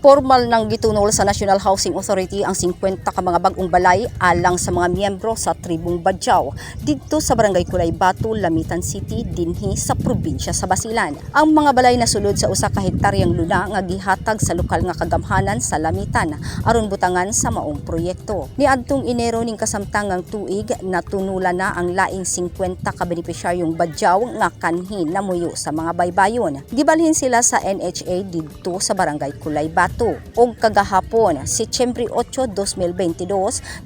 Formal nang gitunol sa National Housing Authority ang 50 ka mga bag-ong balay alang sa mga miyembro sa tribong Badyaw didto sa Barangay Kulay Batu, Lamitan City dinhi sa probinsya sa Basilan. Ang mga balay nasulod sa usa ka hektaryang luna nga gihatag sa lokal nga kagamhanan sa Lamitan aron butangan sa maong proyekto. Niadtong Enero ning kasamtangang tuig natunulan na ang laing 50 ka benepisyaryong Badyaw nga kanhin namuyo sa mga baybayon. Gibalhin sila sa NHA didto sa Barangay Kulay Batu. Og kagahapon, Setyembre 8, 2022,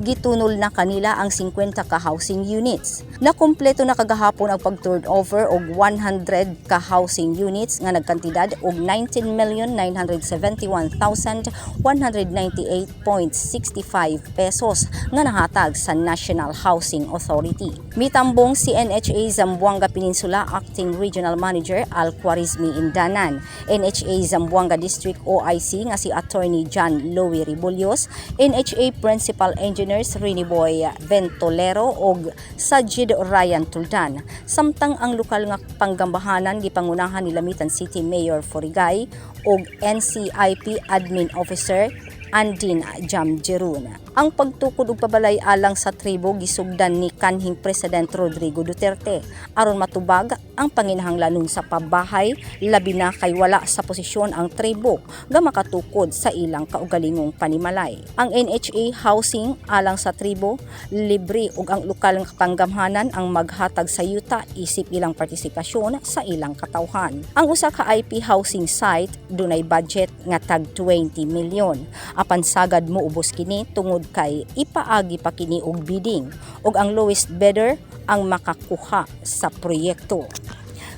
gitunol na kanila ang 50 ka housing units. Nakumpleto na kagahapon ang pag-turnover og 100 ka housing units nga nagkantidad og 19,971,198.65 pesos nga nahatag sa National Housing Authority. Mitambong si NHA Zamboanga Peninsula Acting Regional Manager Al Khwarizmi Indanan, NHA Zamboanga District OIC nga si Attorney John Louie Rebullios, NHA Principal Engineers Riniboy Ventolero og Sajid Ryan Tuldan. Samtang ang lokal nga panggambahanan gipangunahan ni Lamitan City Mayor Forigay og NCIP Admin Officer Andin Jamjerun. Ang pagtukod og pabalay alang sa tribo gisugdan ni kanhing President Rodrigo Duterte aron matubag ang panginahanglanon sa pabahay labi na kay wala sa posisyon ang tribo nga makatukod sa ilang kaugalingong panimalay. Ang NHA housing alang sa tribo libre ug ang lokal nga panggamhanan ang maghatag sa yuta isip ilang partisipasyon sa ilang katawhan. Ang usa ka IP housing site dunay budget nga tag 20 milyon. Apan sagad mo ubos kini tungod kay ipaagi pa kini og bidding ug ang lowest bidder ang makakuha sa proyekto.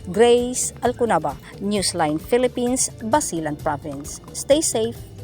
Grace Alcunaba, Newsline Philippines, Basilan Province. Stay safe.